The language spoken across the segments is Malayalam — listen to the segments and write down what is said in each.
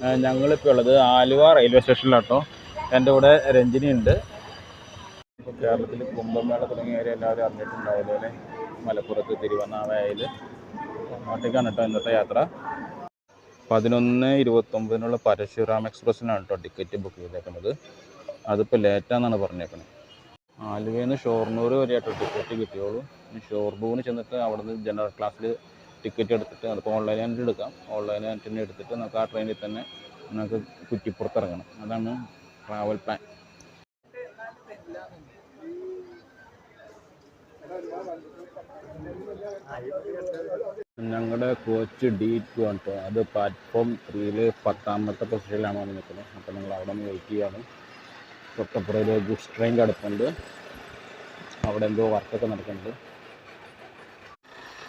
ഞങ്ങളിപ്പോൾ ഉള്ളത് ആലുവ റെയിൽവേ സ്റ്റേഷനിലാട്ടോ. എൻ്റെ കൂടെ രഞ്ജിനി ഉണ്ട്. ഇപ്പോൾ കേരളത്തിൽ കുംഭമേള തുടങ്ങിയവരെ എല്ലാവരും അറിഞ്ഞിട്ടുണ്ടാവില്ല അല്ലേ? മലപ്പുറത്ത് തിരുവണ്ണാമലയിൽ അങ്ങോട്ടേക്കാണ് കേട്ടോ ഇന്നത്തെ യാത്ര. 11:29 പരശുറാം എക്സ്പ്രസ്സിനാണ് കേട്ടോ ടിക്കറ്റ് ബുക്ക് ചെയ്തേക്കുന്നത്. അതിപ്പോൾ ലേറ്റാന്നാണ് പറഞ്ഞേക്കുന്നത്. ആലുവയിൽ നിന്ന് ഷൊർണൂർ വരെയായിട്ടോ ടിക്കറ്റ് കിട്ടിയോളൂ. ഷൊർണൂരിന് ചെന്നിട്ട് അവിടെ നിന്ന് ജനറൽ ക്ലാസ്സിൽ ടിക്കറ്റ് എടുത്തിട്ട് അതിപ്പോൾ ഓൺലൈനായിട്ട് എടുക്കാം. ഓൺലൈനായിട്ട് തന്നെ എടുത്തിട്ട് നമുക്ക് ആ ട്രെയിനിൽ തന്നെ നമുക്ക് കുറ്റിപ്പുറത്ത് ഇറങ്ങണം. അതാണ് ട്രാവൽ പ്ലാൻ. ഞങ്ങളുടെ കോച്ച് D2 ആണ് കേട്ടോ. അത് പ്ലാറ്റ്ഫോം 3-ൽ 10ാമത്തെ പൊസിഷനിലാണ് വന്ന് നിൽക്കുന്നത്. അപ്പോൾ നിങ്ങൾ അവിടെ നിന്ന് വെയിറ്റ് ചെയ്യാണ്. തൊട്ടപ്പുറയിൽ ഗുഡ്സ് ട്രെയിൻ കിടപ്പുണ്ട്. അവിടെ എന്തോ വർക്കൊക്കെ നടക്കുന്നുണ്ട്.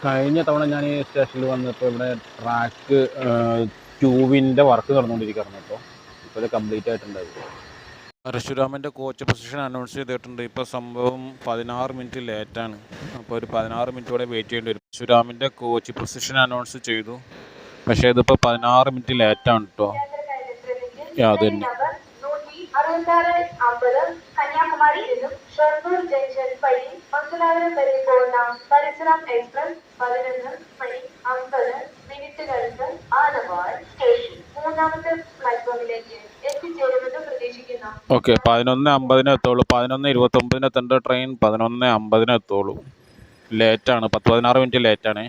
കഴിഞ്ഞ തവണ ഞാൻ ഈ സ്റ്റേഷനിൽ വന്നപ്പോൾ ഇവിടെ ട്രാക്ക് 2-ന്റെ വർക്ക് നടന്നുകൊണ്ടിരിക്കുകയായിരുന്നു കേട്ടോ. ഇപ്പോൾ ഇത് കംപ്ലീറ്റ് ആയിട്ടുണ്ടായിരുന്നു. പരശുരാമൻ്റെ കോച്ച് പൊസിഷൻ അനൗൺസ് ചെയ്തിട്ടുണ്ട്. ഇപ്പോൾ സംഭവം 16 മിനിറ്റ് ലേറ്റാണ്. അപ്പോൾ ഒരു 16 മിനിറ്റോടെ വെയിറ്റ് ചെയ്യേണ്ടി വരും. പരശുരാമൻ്റെ കോച്ച് പൊസിഷൻ അനൗൺസ് ചെയ്തു, പക്ഷേ ഇതിപ്പോൾ 16 മിനിറ്റ് ലേറ്റാണ് കേട്ടോ. അത് തന്നെ. കന്യാകുമാരി നിന്നും ഷൊർണൂർ ജംഗ്ഷൻ വഴി മംഗലാപുരം വരെ പോകുന്ന പരശുരാം എക്സ്പ്രസ് 11:50 ആലവാൾ സ്റ്റേഷൻ 3ാമത്തെ പ്ലാറ്റ്ഫോമിലേക്ക് എത്തിച്ചേരുമെന്ന് പ്രതീക്ഷിക്കുന്നു. ഓക്കെ, 11:50 എത്തുള്ളൂ. 11:29 എത്തേണ്ട ട്രെയിൻ 11:50 എത്തുള്ളൂ. ലേറ്റാണ്, 10-16 മിനിറ്റ് ലേറ്റാണ്.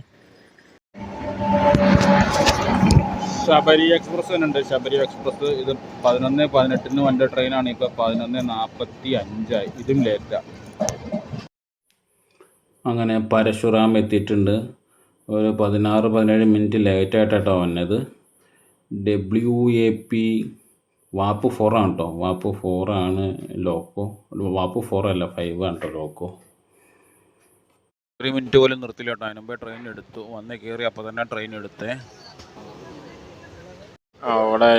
ശബരി എക്സ്പ്രസ് തന്നെ ഉണ്ട്. ശബരി എക്സ്പ്രസ് ഇത് 11:18 വണ്ട ട്രെയിനാണ്. ഇപ്പോൾ 11:45 ഇതും ലേറ്റാണ്. അങ്ങനെ പരശുറാം എത്തിയിട്ടുണ്ട്. ഒരു 16-17 മിനിറ്റ് ലേറ്റായിട്ടാട്ടോ വന്നത്. WAP വാപ്പ് 4 ആണ് കേട്ടോ. വാപ്പ് 4 ആണ് ലോക്കോ. വാപ്പ് 4 അല്ല 5 ആണ് കേട്ടോ ലോക്കോ. 1 മിനിറ്റ് പോലും നിർത്തില്ല കേട്ടോ. അതിന് മുമ്പേ ട്രെയിൻ എടുത്തു. വന്ന് കയറി അപ്പോൾ തന്നെ ട്രെയിൻ എടുത്തേ. അവിടെ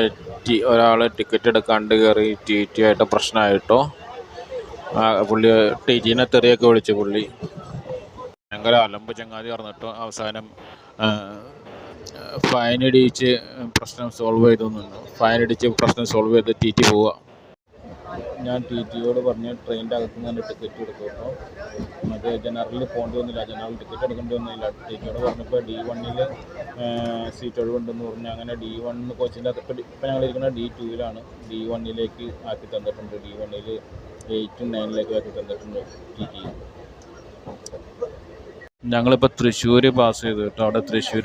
ഒരാൾ ടിക്കറ്റ് എടുക്കാണ്ട് കയറി TT ആയിട്ട് പ്രശ്നമായിട്ടോ. പുള്ളി TTനെ തെറിയൊക്കെ വിളിച്ചു. പുള്ളി ഭയങ്കര അലമ്പ് ചങ്ങാതി പറഞ്ഞിട്ടോ. അവസാനം ഫൈൻ ഇടിച്ച് പ്രശ്നം സോൾവ് ചെയ്തൊന്നുണ്ട്. ഫൈൻ ഇടിച്ച് പ്രശ്നം സോൾവ് ചെയ്ത് TT പോവുക. ഞാൻ TTയോട് പറഞ്ഞ് ട്രെയിനിൻ്റെ അകത്ത് നിന്ന് തന്നെ ടിക്കറ്റ് എടുക്കും കേട്ടോ. മറ്റേ ജനറലിൽ പോകേണ്ടി വന്നില്ല, ജനറൽ ടിക്കറ്റ് എടുക്കേണ്ടി വന്നില്ല. TTയോട് പറഞ്ഞപ്പോൾ D1-ൽ സീറ്റ് ഒഴിവുണ്ടെന്ന് പറഞ്ഞു. അങ്ങനെ D1 കോച്ചിൻ്റെ അകത്ത് ഇപ്പം ഞങ്ങളിരിക്കുന്ന D2-ലാണ്. D1-ലേക്ക് ആക്കി തന്നിട്ടുണ്ട്. D1-ൽ 8-ഉം 9-ലേക്ക് ആക്കി തന്നിട്ടുണ്ട് TT. ഞങ്ങളിപ്പോൾ തൃശ്ശൂർ പാസ് ചെയ്തു കേട്ടോ. അവിടെ തൃശ്ശൂർ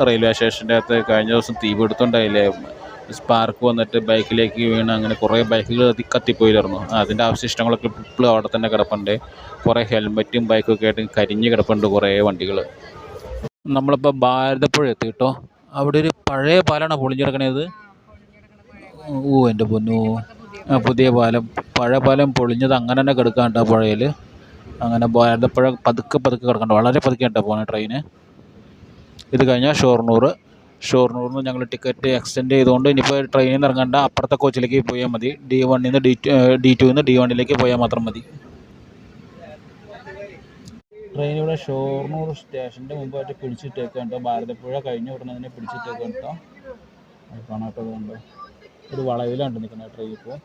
റെയിൽവേ സ്റ്റേഷൻ്റെ അകത്ത് കഴിഞ്ഞ ദിവസം തീപിടുത്തമുണ്ടായില്ലേ? സ്പാർക്ക് വന്നിട്ട് ബൈക്കിലേക്ക് വീണ് അങ്ങനെ കുറേ ബൈക്കുകൾ കത്തിപ്പോയിരുന്നു. അതിൻ്റെ അവശിഷ്ടങ്ങളൊക്കെ ഇപ്പോഴും അവിടെ തന്നെ കിടപ്പുണ്ട്. കുറേ ഹെൽമെറ്റും ബൈക്കൊക്കെ ആയിട്ട് കരിഞ്ഞ് കിടപ്പുണ്ട് കുറേ വണ്ടികൾ. നമ്മളിപ്പോൾ ഭാരതപ്പുഴ എത്തി കേട്ടോ. അവിടെ ഒരു പഴയ പാലാണ് പൊളിഞ്ഞിടക്കണത്. ഓ എൻ്റെ പൊന്നോ, പുതിയ പാലം. പഴയ പാലം പൊളിഞ്ഞത് അങ്ങനെ തന്നെ കിടക്കാണ്ട് ആ പുഴയിൽ. അങ്ങനെ ഭാരതപ്പുഴ പതുക്കെ കിടക്കണ്ട, വളരെ പതുക്കെയാട്ടോ പോകുന്ന ട്രെയിന്. ഇത് കഴിഞ്ഞാൽ ഷൊർണൂറിൽ നിന്ന് ഞങ്ങൾ ടിക്കറ്റ് എക്സ്റ്റെൻഡ് ചെയ്തുകൊണ്ട് ഇനിയിപ്പോൾ ട്രെയിനിൽ നിന്ന് ഇറങ്ങേണ്ട, അപ്പുറത്തെ കോച്ചിലേക്ക് പോയാൽ മതി. D1-ൽ നിന്ന് D2-ൽ നിന്ന് D1-ലേക്ക് പോയാൽ മാത്രം മതി. ട്രെയിൻ ഇവിടെ ഷൊർണൂർ സ്റ്റേഷൻ്റെ മുമ്പായിട്ട് പിടിച്ചിട്ടേക്കുണ്ടോ. ഭാരതപ്പുഴ കഴിഞ്ഞ ഉടനെ തന്നെ പിടിച്ചിട്ടേക്കുണ്ടോ. അത് കാണാത്തത് കണ്ടോ. ഒരു വളവിലാണ് നിൽക്കുന്നത് ട്രെയിൻ. ഇപ്പോൾ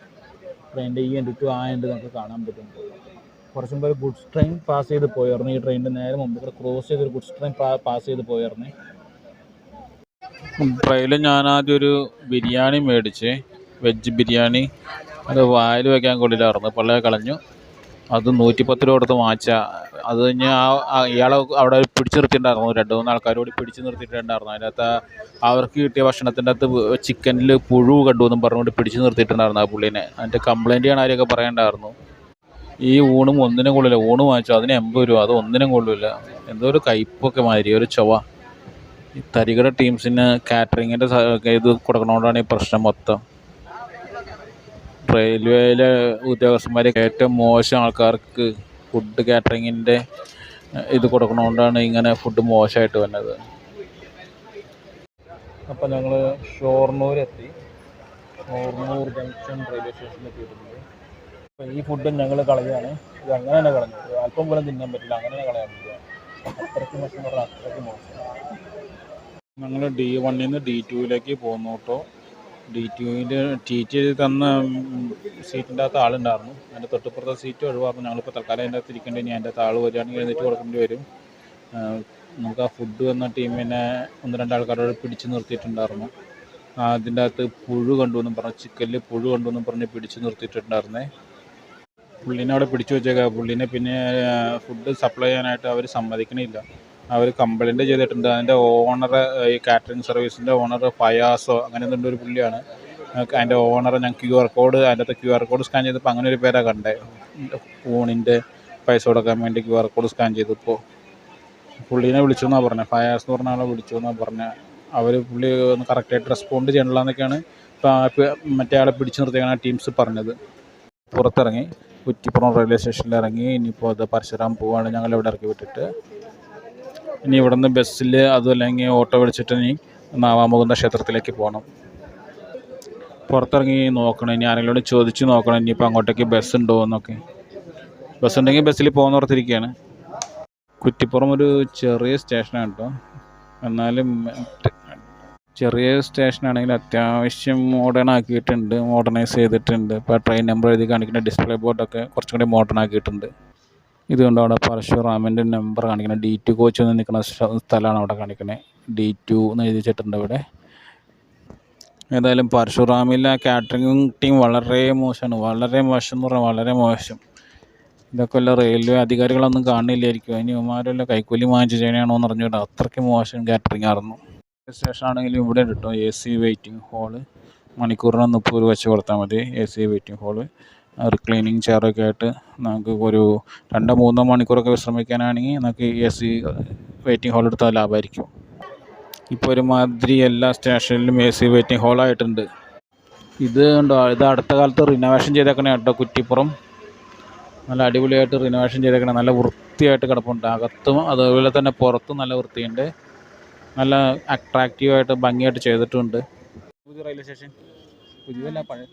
ട്രെയിനിൻ്റെ ഈ എൻഡ് ടു ആ എൻഡ് നമുക്ക് കാണാൻ പറ്റുന്നുണ്ട്. കുറച്ചും മുമ്പ് ഒരു ഗുഡ്സ് ട്രെയിൻ പാസ് ചെയ്ത് പോയായിരുന്നു. ഈ ട്രെയിനിൻ്റെ നേരെ മുമ്പ് കൂടെ ക്രോസ് ചെയ്തൊരു ഗുഡ്സ് ട്രെയിൻ പാസ് ചെയ്ത് പോയായിരുന്നു. ട്രെയിനിൽ ഞാനാദ്യം ഒരു ബിരിയാണി മേടിച്ച്, വെജ് ബിരിയാണി. അത് വായിൽ വയ്ക്കാൻ കൊള്ളില്ലായിരുന്നു, പള്ളയെ കളഞ്ഞു. അത് 110 രൂപ കൊടുത്ത് വാങ്ങിച്ച. അത് കഴിഞ്ഞ് ഇയാളെ അവിടെ പിടിച്ചു നിർത്തിയിട്ടുണ്ടായിരുന്നു. 2-3 ആൾക്കാരോട് പിടിച്ച് നിർത്തിയിട്ടുണ്ടായിരുന്നു. അതിനകത്ത് അവർക്ക് കിട്ടിയ ഭക്ഷണത്തിൻ്റെ അകത്ത് ചിക്കനിൽ പുഴു കണ്ടു എന്നും പറഞ്ഞുകൊണ്ട് പിടിച്ച് നിർത്തിയിട്ടുണ്ടായിരുന്നു ആ പുള്ളീനെ. അതിൻ്റെ കംപ്ലയിൻ്റ് ആണ് ആരെയൊക്കെ പറയേണ്ടായിരുന്നു. ഈ ഊണും ഒന്നിനും കൊള്ളില്ല. ഊണ് വാങ്ങിച്ചു, അതിന് 80 രൂപ. അത് ഒന്നിനും കൊള്ളില്ല. എന്തോ ഒരു കയ്പ്പൊക്കെ മാതിരി, ഒരു ചൊവ. ഈ തരികട ടീംസിന് കാറ്ററിങ്ങിൻ്റെ ഇത് കൊടുക്കണോണ്ടാണ് ഈ പ്രശ്നം മൊത്തം. റെയിൽവേയിലെ ഉദ്യോഗസ്ഥന്മാരെ ഏറ്റവും മോശം ആൾക്കാർക്ക് ഫുഡ് കാറ്ററിങ്ങിൻ്റെ ഇത് കൊടുക്കണോണ്ടാണ് ഇങ്ങനെ ഫുഡ് മോശമായിട്ട് വന്നത്. അപ്പം ഞങ്ങൾ ഷൊർണൂരെത്തി. ഷൊർണൂർ ജംഗ്ഷൻ റെയിൽവേ സ്റ്റേഷനിൽ എത്തിയിട്ടുണ്ട്. അപ്പോൾ ഈ ഫുഡും ഞങ്ങൾ കളയുകയാണ്. ഇത് അങ്ങനെ തന്നെ കളഞ്ഞു. അല്പം പോലും തിന്നാൻ പറ്റില്ല, അങ്ങനെ തന്നെ കളയാൻ പറ്റില്ല. അത്രയ്ക്ക് മോശം പറഞ്ഞാൽ അത്രയ്ക്ക് മോശം. ഞങ്ങൾ D1-ൽ നിന്ന് D2-ലേക്ക് പോകുന്നു കേട്ടോ. DTUവിൻ്റെ TT തന്ന സീറ്റിൻ്റെ അകത്ത് ആളുണ്ടായിരുന്നു. അതിൻ്റെ തൊട്ടിപ്പുറത്തെ സീറ്റ് ഒഴിവായിരുന്നു. ഞങ്ങളിപ്പോൾ തൽക്കാലം അതിൻ്റെ അകത്ത് ഇരിക്കേണ്ടി. ഇനി അതിൻ്റെ അകത്ത് ആൾ വരികയാണെങ്കിൽ എഴുന്നേറ്റ് കൊടുക്കേണ്ടി വരും. നമുക്ക് ആ ഫുഡ് വന്ന ടീമിനെ 1-2 ആൾക്കാരോട് പിടിച്ച് നിർത്തിയിട്ടുണ്ടായിരുന്നു. അതിൻ്റെ അകത്ത് പുഴു കണ്ടുവെന്നും പറഞ്ഞ്, ചിക്കനിൽ പുഴു കണ്ടുവെന്നും പറഞ്ഞ് പിടിച്ച് നിർത്തിയിട്ടുണ്ടായിരുന്നേ. പുള്ളിനെ അവിടെ പിടിച്ചു വെച്ചേക്കാം. പുള്ളിനെ പിന്നെ ഫുഡ് സപ്ലൈ ചെയ്യാനായിട്ട് അവർ സമ്മതിക്കണില്ല. അവർ കംപ്ലൈൻറ്റ് ചെയ്തിട്ടുണ്ട്. അതിൻ്റെ ഓണർ, ഈ കാറ്ററിംഗ് സർവീസിൻ്റെ ഓണർ ഫയാസോ അങ്ങനെ എന്തുകൊണ്ട് ഒരു പുള്ളിയാണ്. അതിൻ്റെ ഓണറെ ഞാൻ QR കോഡ്, അതിൻ്റെ അകത്ത് QR കോഡ് സ്കാൻ ചെയ്തപ്പോൾ അങ്ങനെ ഒരു പേരാണ് കണ്ടേ. ഊണിൻ്റെ പൈസ കൊടുക്കാൻ വേണ്ടി QR കോഡ് സ്കാൻ ചെയ്തപ്പോൾ പുള്ളീനെ വിളിച്ചു എന്നാണ് പറഞ്ഞത്. ഫയാസ് എന്ന് പറഞ്ഞ ആളെ വിളിച്ചു എന്നാണ് പറഞ്ഞത്. പുള്ളി ഒന്ന് കറക്റ്റായിട്ട് റെസ്പോണ്ട് ചെയ്യണില്ല എന്നൊക്കെയാണ് മറ്റേ ആളെ പിടിച്ചു നിർത്തിയാണ് ടീംസ് പറഞ്ഞത്. പുറത്തിറങ്ങി കുറ്റിപ്പുറം റെയിൽവേ സ്റ്റേഷനിൽ ഇറങ്ങി. ഇനിയിപ്പോൾ അത് പരശുരാം പോവാണ്. ഞങ്ങളിവിടെ ഇറക്കി വിട്ടിട്ട് ഇനി ഇവിടെ നിന്ന് ബസ്സിൽ അതുമല്ലെങ്കിൽ ഓട്ടോ വിളിച്ചിട്ട് ഇനി നാവാമുകുന്ദ ക്ഷേത്രത്തിലേക്ക് പോകണം. പുറത്തിറങ്ങി നോക്കണം, ഇനി ആരെങ്കിലും ചോദിച്ച് നോക്കണം ഇനിയിപ്പോൾ അങ്ങോട്ടേക്ക് ബസ് ഉണ്ടോ എന്നൊക്കെ. ബസ് ഉണ്ടെങ്കിൽ ബസ്സിൽ പോകുന്നോർത്തിരിക്കുകയാണ്. കുറ്റിപ്പുറം ഒരു ചെറിയ സ്റ്റേഷനാണ് കേട്ടോ. എന്നാലും ചെറിയ സ്റ്റേഷനാണെങ്കിൽ അത്യാവശ്യം മോഡേൺ ആക്കിയിട്ടുണ്ട്, മോഡേണൈസ് ചെയ്തിട്ടുണ്ട്. ഇപ്പോൾ ട്രെയിൻ നമ്പർ എഴുതി കാണിക്കുന്ന ഡിസ്പ്ലേ ബോർഡൊക്കെ കുറച്ചും കൂടി മോഡേൺ ആക്കിയിട്ടുണ്ട്. ഇതുകൊണ്ട് അവിടെ പരശുറാമിൻ്റെ നമ്പർ കാണിക്കുന്നത്. D2 കോച്ച് എന്ന് നിൽക്കുന്ന സ്ഥലമാണ് അവിടെ കാണിക്കുന്നത്. D2 എന്ന് എഴുതി വെച്ചിട്ടുണ്ട് ഇവിടെ. ഏതായാലും പരശുറാമിലെ കാറ്ററിംഗ് ടീം വളരെ മോശമാണ്. വളരെ മോശം എന്ന് പറഞ്ഞാൽ വളരെ മോശം. ഇതൊക്കെ വല്ല റെയിൽവേ അധികാരികളൊന്നും കാണില്ലായിരിക്കും. ഇനി ഇവന്മാരെല്ലാം കൈക്കൂലി വാങ്ങിച്ച് ചെയ്യണോ എന്ന് അറിഞ്ഞുകൂടാ. അത്രയ്ക്ക് മോശം കാറ്ററിംഗ് ആയിരുന്നു. സ്റ്റേഷൻ ആണെങ്കിലും ഇവിടെ കിട്ടും AC വെയിറ്റിംഗ് ഹാള്. മണിക്കൂറിന് 30 രൂപ വെച്ച് കൊടുത്താൽ മതി. AC വെയിറ്റിംഗ് ഹാള്, റിക്ലൈനിങ് ചെയറൊക്കെ ആയിട്ട് നമുക്ക് ഒരു 2-3 മണിക്കൂറൊക്കെ വിശ്രമിക്കാനാണെങ്കിൽ നമുക്ക് AC വെയിറ്റിംഗ് ഹാൾ എടുത്താൽ ലാഭമായിരിക്കും. ഇപ്പോൾ ഒരുമാതിരി എല്ലാ സ്റ്റേഷനിലും AC വെയിറ്റിംഗ് ഹാളായിട്ടുണ്ട്. ഇത് ഉണ്ടോ, ഇത് അടുത്ത കാലത്ത് റിനോവേഷൻ ചെയ്തേക്കണേ കേട്ടോ. കുറ്റിപ്പുറം നല്ല അടിപൊളിയായിട്ട് റിനോവേഷൻ ചെയ്തേക്കണേ. നല്ല വൃത്തിയായിട്ട് കിടപ്പുണ്ട്. അകത്തും അതുപോലെ തന്നെ പുറത്തും നല്ല വൃത്തിയുണ്ട്. നല്ല അട്രാക്റ്റീവായിട്ട് ഭംഗിയായിട്ട് ചെയ്തിട്ടുണ്ട്. പുതിയ റെയിൽവേ സ്റ്റേഷൻ പുതിയതല്ല, പഴയ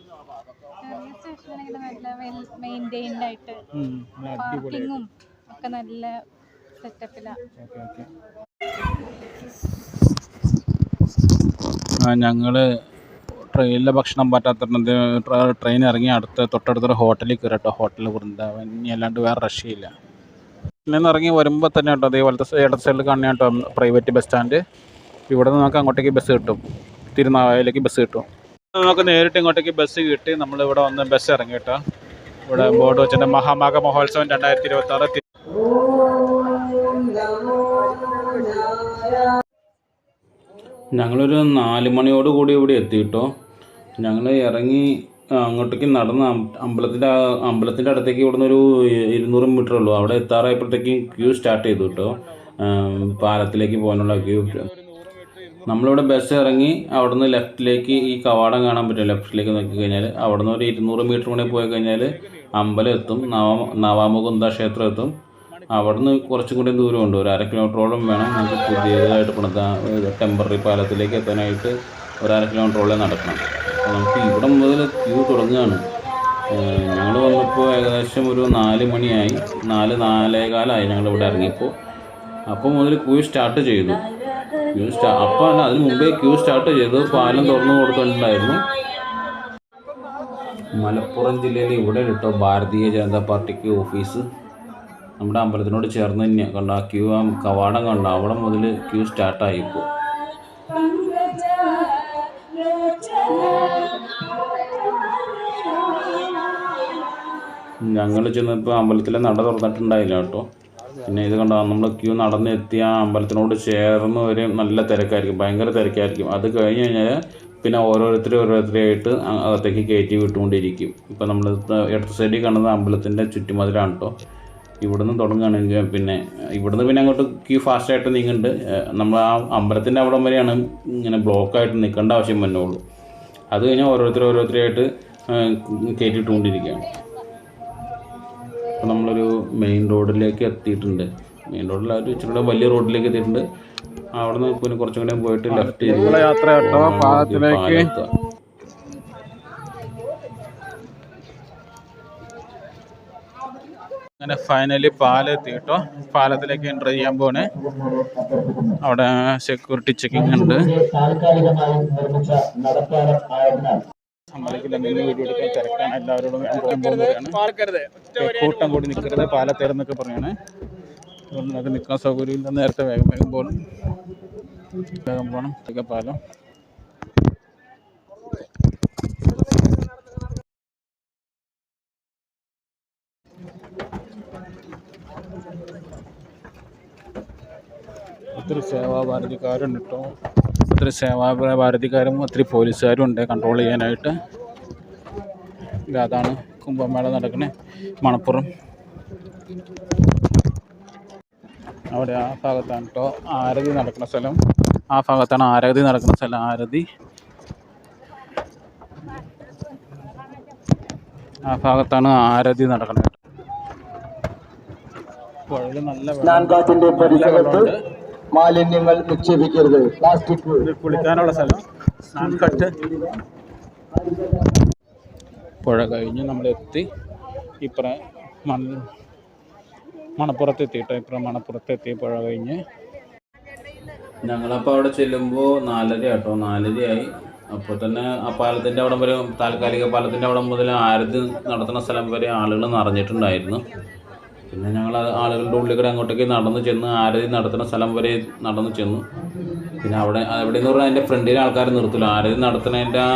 ഞങ്ങള് ട്രെയിനിലെ ഭക്ഷണം പറ്റാത്തത് ട്രെയിൻ ഇറങ്ങി തൊട്ടടുത്തൊരു ഹോട്ടലിൽ കയറി കേട്ടോ. ഹോട്ടൽ വൃന്ദാവൻ. ഇനി അല്ലാണ്ട് വേറെ രക്ഷയില്ല. നിന്ന് ഇറങ്ങി വരുമ്പോൾ തന്നെ കേട്ടോ അതേപോലത്തെ ഇടത് സൈഡിൽ കാണുന്ന കേട്ടോ പ്രൈവറ്റ് ബസ് സ്റ്റാൻഡ്. ഇവിടെ നിന്ന് നമുക്ക് അങ്ങോട്ടേക്ക് ബസ് കിട്ടും. തിരുനാവായയിലേക്ക് ബസ് കിട്ടും. നമുക്ക് നേരിട്ട് ഇങ്ങോട്ടേക്ക് ബസ് കിട്ടി. നമ്മളിവിടെ വന്ന് ബസ് ഇറങ്ങി കേട്ടോ. ഇവിടെ ബോർഡ് വെച്ചിട്ട് മഹാമാഘ മഹോത്സവം 2026. ഞങ്ങളൊരു 4 മണിയോടുകൂടി ഇവിടെ എത്തി കേട്ടോ. ഞങ്ങൾ ഇറങ്ങി അങ്ങോട്ടേക്ക് നടന്ന് അമ്പലത്തിൻ്റെ അടുത്തേക്ക് ഇവിടുന്ന് ഒരു 200 മീറ്റർ ഉള്ളൂ. അവിടെ എത്താറായപ്പോഴത്തേക്കും ക്യൂ സ്റ്റാർട്ട് ചെയ്തു കേട്ടോ. പാലത്തിലേക്ക് പോകാനുള്ള ക്യൂ. നമ്മളിവിടെ ബസ് ഇറങ്ങി അവിടുന്ന് ലെഫ്റ്റിലേക്ക് ഈ കവാടം കാണാൻ പറ്റും. ലെഫ്റ്റിലേക്ക് നോക്കി കഴിഞ്ഞാൽ അവിടുന്ന് ഒരു 200 മീറ്റർ കൂടെ പോയി കഴിഞ്ഞാൽ അമ്പലം എത്തും. നവാമുകുന്ദ ക്ഷേത്രം എത്തും. അവിടുന്ന് കുറച്ചും കൂടി ദൂരമുണ്ട്. ഒരു 1/2 കിലോമീറ്ററോളം വേണം നമുക്ക് പുതിയതായിട്ട് പണിത ടെമ്പററി പാലത്തിലേക്ക് എത്താനായിട്ട്. ഒരു 1/2 കിലോമീറ്ററോളം നടക്കണം. നമുക്ക് ഇവിടെ മുതൽ ക്യൂ തുടങ്ങുകയാണ്. ഞങ്ങൾ വന്നപ്പോൾ ഏകദേശം ഒരു 4 മണിയായി. 4-4:15 ഞങ്ങളിവിടെ ഇറങ്ങിയപ്പോൾ. അപ്പോൾ മുതൽ ക്യൂ സ്റ്റാർട്ട് ചെയ്തു. അപ്പോൾ അല്ല, അതിന് മുമ്പേ ക്യൂ സ്റ്റാർട്ട് ചെയ്തു. പാലം തുറന്നു കൊടുത്തിട്ടുണ്ടായിരുന്നു. മലപ്പുറം ജില്ലയിൽ ഇവിടെ കിട്ടോ ഭാരതീയ ജനതാ പാർട്ടിക്ക് ഓഫീസ്. നമ്മുടെ അമ്പലത്തിനോട് ചേർന്ന് തന്നെ കണ്ട ആ ക്യൂ, ആ കവാടം കണ്ട അവിടെ മുതൽ ക്യൂ സ്റ്റാർട്ടായിപ്പോൾ. ഞങ്ങൾ ചെന്നപ്പോൾ അമ്പലത്തിലെ നട തുറന്നിട്ടുണ്ടായില്ല കേട്ടോ. പിന്നെ ഇത് കണ്ടോ, നമ്മൾ ക്യൂ നടന്നെത്തിയ ആ അമ്പലത്തിനോട് ചേർന്ന് ഒരു നല്ല തിരക്കായിരിക്കും, ഭയങ്കര തിരക്കായിരിക്കും. അത് കഴിഞ്ഞ് കഴിഞ്ഞാൽ പിന്നെ ഓരോരുത്തരായിട്ട് അകത്തേക്ക് കയറ്റി വിട്ടുകൊണ്ടിരിക്കും. ഇപ്പം നമ്മൾ ഇടത്ത് സൈഡിൽ കാണുന്നത് അമ്പലത്തിൻ്റെ ചുറ്റുമതിലാണ് കേട്ടോ. ഇവിടുന്ന് തുടങ്ങുകയാണെങ്കിൽ പിന്നെ അങ്ങോട്ട് ക്യൂ ഫാസ്റ്റായിട്ട് നീങ്ങുന്നുണ്ട്. നമ്മൾ ആ അമ്പലത്തിൻ്റെ അവിടം വരെയാണ് ഇങ്ങനെ ബ്ലോക്കായിട്ട് നിൽക്കേണ്ട ആവശ്യം വന്നുള്ളൂ. അത് കഴിഞ്ഞാൽ ഓരോരുത്തരായിട്ട് കയറ്റിയിട്ടുകൊണ്ടിരിക്കുകയാണ്. അപ്പോൾ നമ്മളൊരു മെയിൻ റോഡിലേക്ക് എത്തിയിട്ടുണ്ട്. മെയിൻ റോഡിൽ ഒരു ഇച്ചിരി വലിയ റോഡിലേക്ക് എത്തിയിട്ടുണ്ട്. അവിടെ നിന്ന് പിന്നെ കുറച്ചും കൂടെ പോയിട്ട് ലെഫ്റ്റ് ചെയ്ത് അങ്ങനെ ഫൈനലി പാലെത്തി കേട്ടോ. പാലത്തിലേക്ക് എൻ്റർ ചെയ്യാൻ പോണേ. അവിടെ സെക്യൂരിറ്റി ചെക്കിംഗ് ഉണ്ട്. സമ്മതിക്കില്ലെങ്കിൽ വീഡിയോ എടുക്കാൻ തിരക്കാൻ എല്ലാവരോടും കൂട്ടം കൂടി നിൽക്കരുത് പാലത്തേരെന്നൊക്കെ പറയണേ. അതുകൊണ്ട് നമുക്ക് നിൽക്കാൻ സൗകര്യമില്ല. നേരത്തെ വേഗം പോകണം. പാലം ഒത്തിരി സേവാഭാരതിക്കാരുണ്ട് കേട്ടോ. ഒത്തിരി സേവാഭാരതിക്കാരും ഒത്തിരി പോലീസുകാരും ഉണ്ട് കൺട്രോൾ ചെയ്യാനായിട്ട്. അതാണ് കുംഭമേള നടക്കണേ മണപ്പുറം. അവിടെ ആ ഭാഗത്താണ് കേട്ടോ ആരതി നടക്കുന്ന സ്ഥലം. ആ ഭാഗത്താണ് ആരതി നടക്കുന്ന സ്ഥലം. ആ ഭാഗത്താണ് ആരതി നടക്കുന്നത്. പുഴയിൽ നല്ല വെള്ളമുണ്ട്. മാലിന്യങ്ങൾ നിക്ഷേപിക്കരുത്. പ്ലാസ്റ്റിക് കുളിക്കാനുള്ള സ്ഥലം സ്നാൻകട്ട്. പുഴ കഴിഞ്ഞ് നമ്മളെത്തി ഇപ്പുറം മണപ്പുറത്തെത്തിയിട്ടോ. ഇപ്പുറം മണപ്പുറത്തെത്തി പുഴ കഴിഞ്ഞ്. ഞങ്ങളപ്പോൾ അവിടെ ചെല്ലുമ്പോൾ 4:30 കേട്ടോ. 4:30 അപ്പോൾ തന്നെ ആ പാലത്തിൻ്റെ അവിടം വരെ, താൽക്കാലിക പാലത്തിൻ്റെ അവിടം മുതൽ ആരതി നടത്തുന്ന സ്ഥലം വരെ ആളുകൾ നിറഞ്ഞിട്ടുണ്ടായിരുന്നു. പിന്നെ ഞങ്ങൾ ആളുകളുടെ ഉള്ളിൽ കൂടെ അങ്ങോട്ടേക്ക് നടന്നു ചെന്ന് ആരതി നടത്തുന്ന സ്ഥലം വരെ നടന്നു ചെന്നു. പിന്നെ അവിടെ എന്ന് പറഞ്ഞാൽ അതിൻ്റെ ഫ്രണ്ടിൽ ആൾക്കാർ നിർത്തില്ല. ആരതി നടത്തുന്നതിൻ്റെ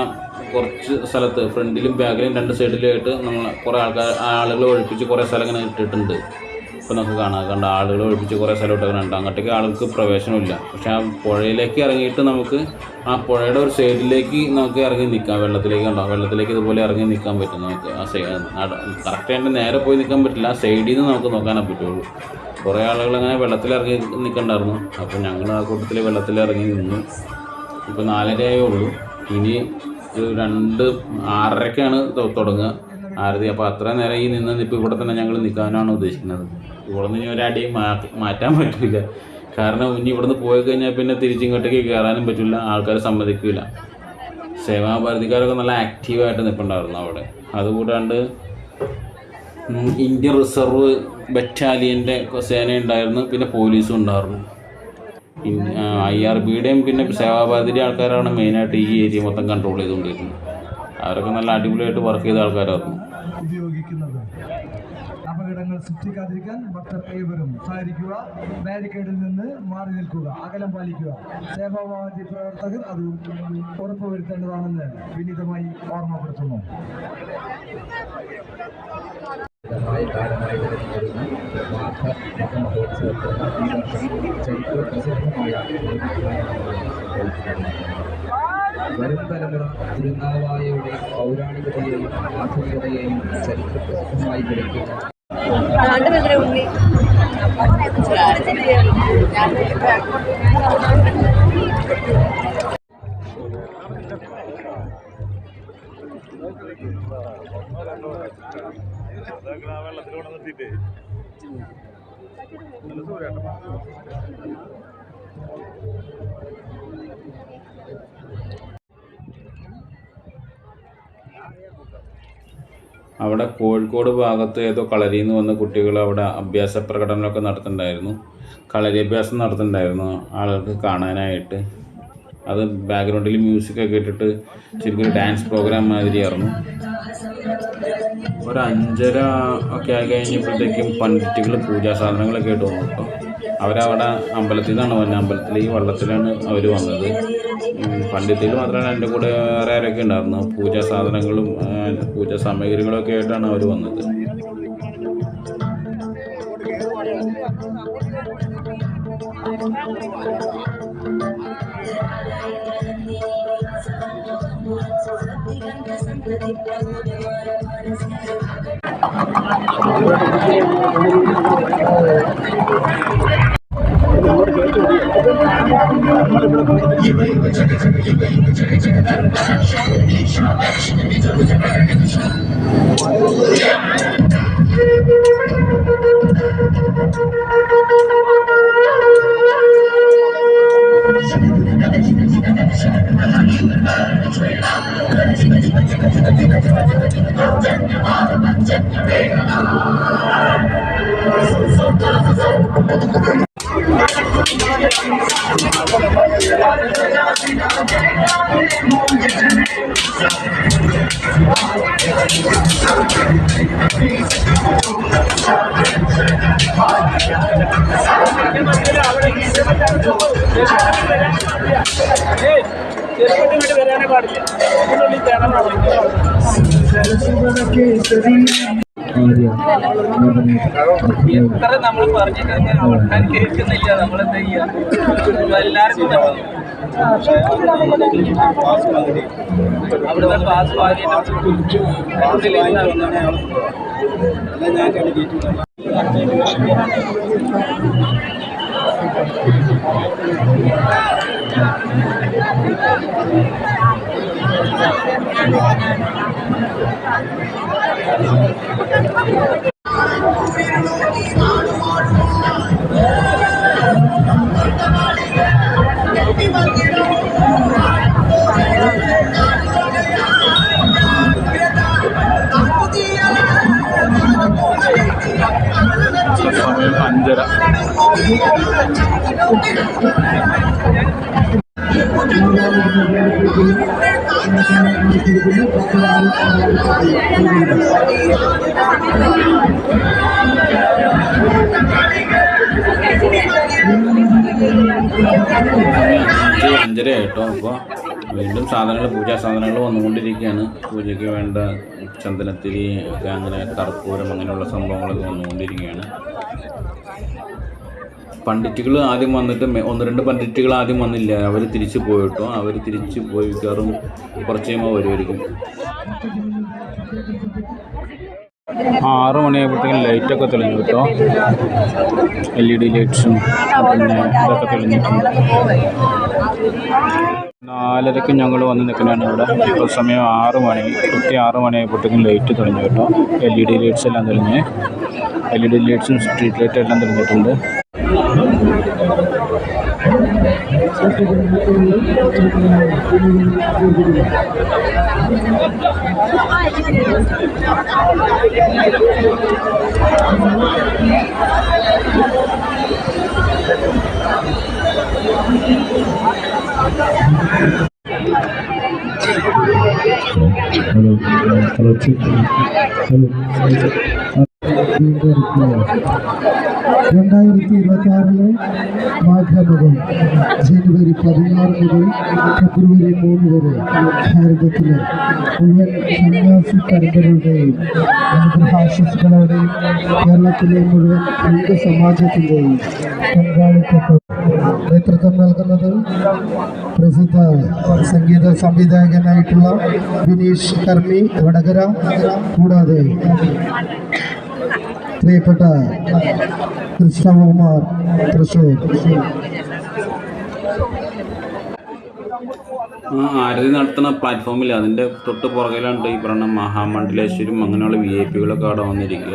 കുറച്ച് സ്ഥലത്ത് ഫ്രണ്ടിലും ബാക്കിലും 2 സൈഡിലുമായിട്ട് നമ്മൾ കുറേ ആളുകൾ ഒഴിപ്പിച്ച് കുറേ സ്ഥലം ഇങ്ങനെ ഇട്ടിട്ടുണ്ട്. ഇപ്പോൾ നമുക്ക് കണ്ട ആളുകൾ ഒഴിപ്പിച്ച് കുറേ സ്ഥലം ഇട്ടിട്ടുണ്ട്. അങ്ങോട്ടേക്ക് ആൾക്ക് പ്രവേശനമില്ല. പക്ഷെ ആ പുഴയിലേക്ക് ഇറങ്ങിയിട്ട് നമുക്ക് ആ പുഴയുടെ ഒരു സൈഡിലേക്ക് നമുക്ക് ഇറങ്ങി നിൽക്കാം. വെള്ളത്തിലേക്ക് ഇതുപോലെ ഇറങ്ങി നിൽക്കാൻ പറ്റും നമുക്ക്. ആ കറക്റ്റായിട്ട് നേരെ പോയി നിൽക്കാൻ പറ്റില്ല. ആ സൈഡിൽ നിന്ന് നമുക്ക് നോക്കാനേ പറ്റുള്ളൂ. കുറേ ആളുകൾ അങ്ങനെ വെള്ളത്തിലിറങ്ങി നിൽക്കണ്ടായിരുന്നു. അപ്പോൾ ഞങ്ങൾ ആ കൂട്ടത്തിൽ വെള്ളത്തിലിറങ്ങി നിന്നു. ഇപ്പോൾ 4:30 ഉള്ളൂ. ഇനി ഒരു 6:30ക്കാണ് തുടങ്ങുക ആരതി. അപ്പോൾ അത്രയും നേരം ഈ നിപ്പ് ഇവിടെ തന്നെ ഞങ്ങൾ നിൽക്കാനാണ് ഉദ്ദേശിക്കുന്നത്. ഇവിടെ നിന്ന് ഇനി ഒരടിയും മാറ്റാൻ പറ്റില്ല. കാരണം ഇനി ഇവിടുന്ന് പോയി കഴിഞ്ഞാൽ പിന്നെ തിരിച്ചിങ്ങോട്ടേക്ക് കയറാനും പറ്റില്ല. ആൾക്കാർ സമ്മതിക്കില്ല. സേവാഭാരതിക്കാരൊക്കെ നല്ല ആക്റ്റീവായിട്ട് നിൽപ്പുണ്ടായിരുന്നു അവിടെ. അതുകൂടാണ്ട് ഇന്ത്യൻ റിസർവ് ബറ്റാലിയൻ്റെ സേനയുണ്ടായിരുന്നു. പിന്നെ പോലീസും ഉണ്ടായിരുന്നു. IRBയുടെയും പിന്നെ സേവാഭാരതിയുടെ ആൾക്കാരാണ് മെയിനായിട്ട് ഈ ഏരിയ മൊത്തം കൺട്രോൾ ചെയ്തുകൊണ്ടിരുന്നത്. അവരൊക്കെ നല്ല അടിപൊളിയായിട്ട് വർക്ക് ചെയ്ത ആൾക്കാരായിരുന്നു. ഉപയോഗിക്കുന്നത് അപകടങ്ങൾ സൃഷ്ടിക്കാതിരിക്കാൻ ഭക്തർ ഏവരും സഹകരിക്കുക. ബാരിക്കേഡിൽ നിന്ന് മാറി നിൽക്കുക. അകലം പാലിക്കുക. സേവാഭാരതി പ്രവർത്തകർ അത് ഉറപ്പുവരുത്തേണ്ടതാണെന്ന് വിനീതമായി ഓർമ്മപ്പെടുത്തുന്നു. വരും തലമുറ തിരുനാവായയുടെ പൗരാണികതയെയും ആധുനികതയെയും ചരിത്രപ്രസിദ്ധമായി പഠിക്കുന്ന അവിടെ കോഴിക്കോട് ഭാഗത്ത് ഏതോ കളരിയിൽ നിന്ന് വന്ന കുട്ടികൾ അവിടെ അഭ്യാസ പ്രകടനമൊക്കെ നടത്തുന്നുണ്ടായിരുന്നു. കളരി അഭ്യാസം നടത്തുന്നുണ്ടായിരുന്നു ആളുകൾക്ക് കാണാനായിട്ട്. അത് ബാക്ക്ഗ്രൗണ്ടിൽ മ്യൂസിക്കൊക്കെ ഇട്ടിട്ട് ശരിക്കും ഡാൻസ് പ്രോഗ്രാം മാതിരിയായിരുന്നു. ഒരു 5:30 ഒക്കെ ആയി കഴിഞ്ഞപ്പോഴത്തേക്കും പണ്ഡിറ്റുകൾ പൂജാ സാധനങ്ങളൊക്കെ ആയിട്ട് വന്നു കേട്ടോ. അവരവിടെ അമ്പലത്തിൽ നിന്നാണ് വന്നത്. അമ്പലത്തിൽ ഈ വള്ളത്തിലാണ് അവർ വന്നത്. പണ്ഡിത്തിൽ മാത്രമല്ല, എൻ്റെ കൂടെ വേറെ ആരൊക്കെ ഉണ്ടായിരുന്നു. പൂജാ സാധനങ്ങളും പൂജാ സാമഗ്രികളൊക്കെ ആയിട്ടാണ് അവർ വന്നത്. എത്ര നമ്മൾ പറഞ്ഞിട്ട് കേൾക്കുന്നില്ല. നമ്മളെന്താ ചെയ്യാ? എല്ലാവർക്കും അവിടെ പാസ് സമയം 5:30 ആയിട്ടോ. അപ്പോൾ വീണ്ടും പൂജാ സാധനങ്ങൾ വന്നുകൊണ്ടിരിക്കുകയാണ്. പൂജയ്ക്ക് വേണ്ട ചന്ദനത്തിരി ഒക്കെ, അങ്ങനെ കർപ്പൂരം, അങ്ങനെയുള്ള സംഭവങ്ങളൊക്കെ വന്നുകൊണ്ടിരിക്കുകയാണ്. പണ്ഡിറ്റുകൾ ആദ്യം വന്നിട്ട് 1-2 പണ്ഡിറ്റുകൾ ആദ്യം വന്നില്ല. അവർ തിരിച്ചു പോയിട്ടോ. അവർ തിരിച്ചു പോയി മിക്കവാറും കുറച്ച് കഴിയുമ്പോൾ വരുമായിരിക്കും. 6 മണിയായപ്പോഴത്തേക്കും ലൈറ്റൊക്കെ തെളിഞ്ഞു കേട്ടോ. LED ലൈറ്റ്സും പിന്നെ ഇതൊക്കെ തെളിഞ്ഞിട്ടുണ്ട്. 4:30 ഞങ്ങൾ വന്ന് നിൽക്കുന്നതാണ് ഇവിടെ. ഇപ്പോൾ സമയം 6 മണി. കൃത്യം 6 മണിയായപ്പോഴത്തേക്കും ലൈറ്റ് തെളിഞ്ഞു കേട്ടോ. LED ലൈറ്റ്സ് എല്ലാം തെളിഞ്ഞ്, LED ലൈറ്റ്സും സ്ട്രീറ്റ് ലൈറ്റും എല്ലാം തെളിഞ്ഞിട്ടുണ്ട്. Hello check. ഹലോ 2026 മാഘമാസം ജനുവരി 16 മുതൽ ഫെബ്രുവരി 3 വരെ ഭാരതത്തിലെ മുഴുവൻ സന്യാസി പരമ്പരകളുടെയും അനുഗ്രഹാശസ്സുകളുടെയും കേരളത്തിലെ മുഴുവൻ ഹിന്ദു സമാജത്തിൻ്റെയും പങ്കാളിത്തത്തോടെ നേതൃത്വം നൽകുന്നത് പ്രസിദ്ധ സംഗീത സംവിധായകനായിട്ടുള്ള വിനീഷ് കർമ്മി വടകര, കൂടാതെ പ്രിയപ്പെട്ട കൃഷ്ണകുമാർ തൃശ്ശൂർ. ആരതി നടത്തുന്ന പ്ലാറ്റ്ഫോമിൽ അതിൻ്റെ തൊട്ട് പുറകിലാണ് ഈ പറയുന്ന മഹാമണ്ഡലേശ്വരും അങ്ങനെയുള്ള VIP-കളൊക്കെ അവിടെ വന്നിരിക്കുക.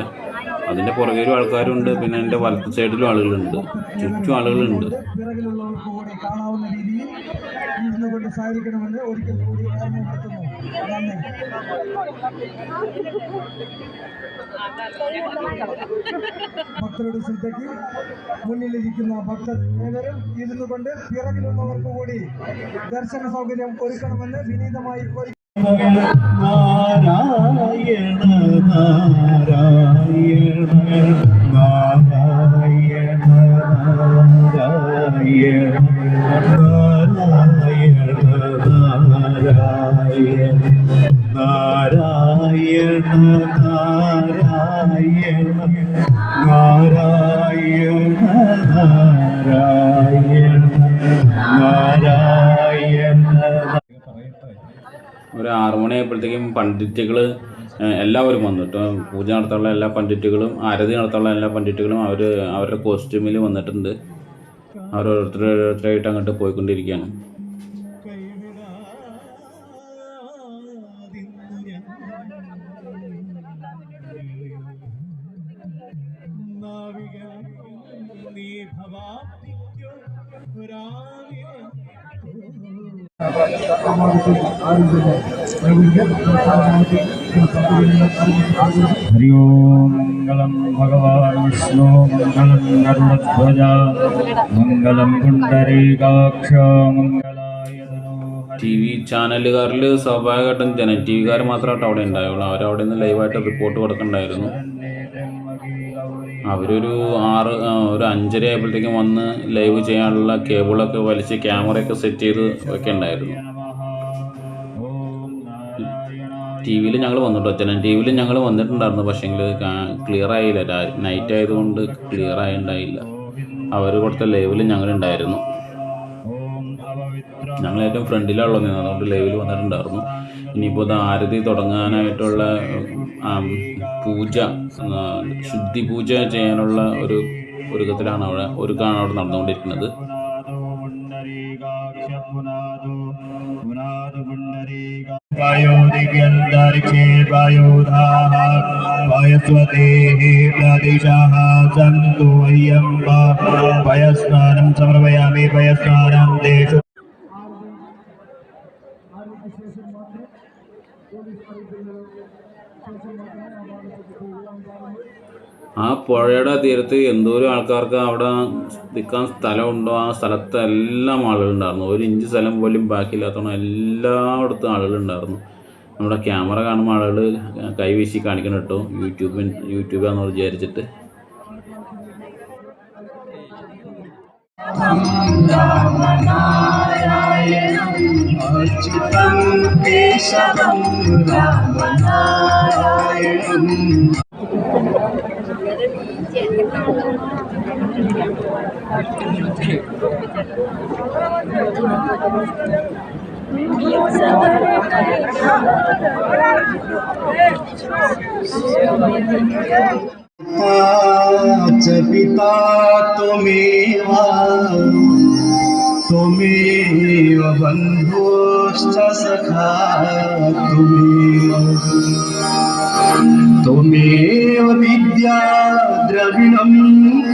അതിൻ്റെ പുറകിലും ആൾക്കാരുണ്ട്, പിന്നെ എൻ്റെ വലത്ത് സൈഡിലും ആളുകളുണ്ട്, ചുറ്റും ആളുകളുണ്ട്. പിറകിലുള്ളവർക്ക് കൂടി കാണാവുന്ന രീതിയിൽ ഇരുന്നു കൊണ്ട് സഹായിക്കണമെന്ന് ഒരിക്കൽ കൂടി ഓർമ്മപ്പെടുത്തുന്നു. ഭക്തരുടെ ശ്രദ്ധയ്ക്ക് മുന്നിലിരിക്കുന്ന ഭക്തർ ഏവരും ഇരുന്നു കൊണ്ട് പിറകിലുള്ളവർക്ക് കൂടി ദർശന സൗകര്യം ഒരുക്കണമെന്ന് വിനീതമായി നാരായണ നാരായണ നാരായണ നാരായണ നാരായണ നാരായണ നാരായണ നാരായണ നാരായണ. ഒരു 6 മണിയായപ്പോഴത്തേക്കും പണ്ഡിറ്റുകൾ എല്ലാവരും വന്നു കേട്ടോ. പൂജ നടത്താനുള്ള എല്ലാ പണ്ഡിറ്റുകളും, ആരതി നടത്താനുള്ള എല്ലാ പണ്ഡിറ്റുകളും അവരുടെ കോസ്റ്റ്യൂമിൽ വന്നിട്ടുണ്ട്. ഓരോരുത്തരായിട്ട് അങ്ങോട്ട് പോയിക്കൊണ്ടിരിക്കുകയാണ്. ആരംഭിക്കുന്നു. हरि ओम मंगलम भगवान विष्णु मंगलम गरुड़ध्वज मंगलम पुंडरीकाक्ष मंगलाय ടി വി ചാനലുകാരിൽ സ്വാഭാവികമായിട്ടും ജന ടി വിക്കാർ മാത്രമായിട്ട് അവിടെ ഉണ്ടായുള്ളൂ. അവരവിടെ നിന്ന് ലൈവായിട്ട് റിപ്പോർട്ട് കൊടുക്കണ്ടായിരുന്നു. അവരൊരു ഒരു 5:30 ആയപ്പോഴത്തേക്കും വന്ന് ലൈവ് ചെയ്യാനുള്ള കേബിളൊക്കെ വലിച്ച് ക്യാമറയൊക്കെ സെറ്റ് ചെയ്ത് വെക്കണ്ടായിരുന്നു. ടി വിയിൽ ഞങ്ങൾ വന്നിട്ടോ, ജനം ടി വിയിൽ ഞങ്ങൾ വന്നിട്ടുണ്ടായിരുന്നു. പക്ഷേങ്കിൽ ക്ലിയർ ആയില്ല, നൈറ്റ് ആയതുകൊണ്ട് ക്ലിയർ ആയിണ്ടായില്ല. അവർ കൊടുത്ത ലൈവിൽ ഞങ്ങളുണ്ടായിരുന്നു. ഞങ്ങൾ ഏറ്റവും ഫ്രണ്ടിലാണല്ലോ നിന്ന്, അതുകൊണ്ട് ലൈവിൽ വന്നിട്ടുണ്ടായിരുന്നു. ഇനിയിപ്പോൾ ഇത് ആരതി തുടങ്ങാനായിട്ടുള്ള പൂജ, ശുദ്ധി പൂജ ചെയ്യാനുള്ള ഒരുക്കത്തിലാണ് അവിടെ നടന്നുകൊണ്ടിരിക്കുന്നത്. പയസ്നാനം സമർപ്പയാമി പയസ്നാനം ദേശു ആ പുഴയുടെ തീരത്ത് എന്തോരം ആൾക്കാർക്ക് അവിടെ നിൽക്കാൻ സ്ഥലമുണ്ടോ ആ സ്ഥലത്ത് എല്ലാം ആളുകളുണ്ടായിരുന്നു. 1 ഇഞ്ച് സ്ഥലം പോലും ബാക്കിയില്ലാത്തതുകൊണ്ട് എല്ലായിടത്തും ആളുകളുണ്ടായിരുന്നു. നമ്മുടെ ക്യാമറ കാണുമ്പോൾ ആളുകൾ കൈവീശി കാണിക്കണം കേട്ടോ, യൂട്യൂബാന്ന് വിചാരിച്ചിട്ട്. पिता त्वमेव बन्धुश्च सखा त्वमेव विद्या द्रविणं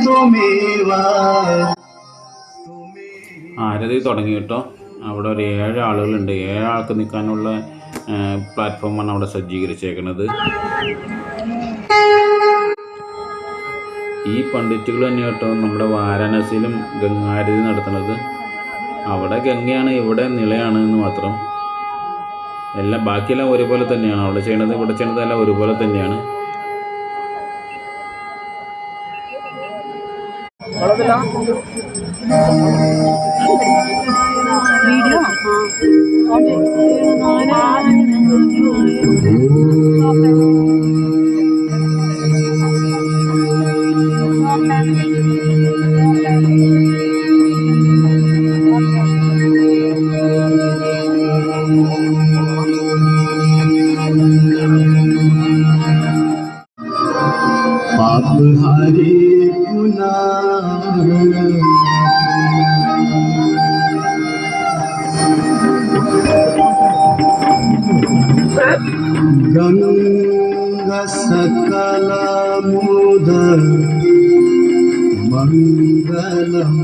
त्वमेव. ആരതി തുടങ്ങി കേട്ടോ. അവിടെ ഒരു 7 ആളുകളുണ്ട്. 7 ആൾക്ക് നിൽക്കാനുള്ള പ്ലാറ്റ്ഫോമാണ് അവിടെ സജ്ജീകരിച്ചേക്കുന്നത്. ഈ പണ്ഡിറ്റുകൾ തന്നെ കേട്ടോ നമ്മുടെ വാരാണസിയിലും ഗംഗാരതി നടത്തുന്നത്. അവിടെ ഗംഗയാണ്, ഇവിടെ നിളയാണ് എന്ന് മാത്രം. ബാക്കിയെല്ലാം ഒരുപോലെ തന്നെയാണ്. അവിടെ ചെയ്യണത് ഇവിടെ ചെയ്യണത് എല്ലാം ഒരുപോലെ തന്നെയാണ്. पापहारी गंगा सकल मोदर मंगलम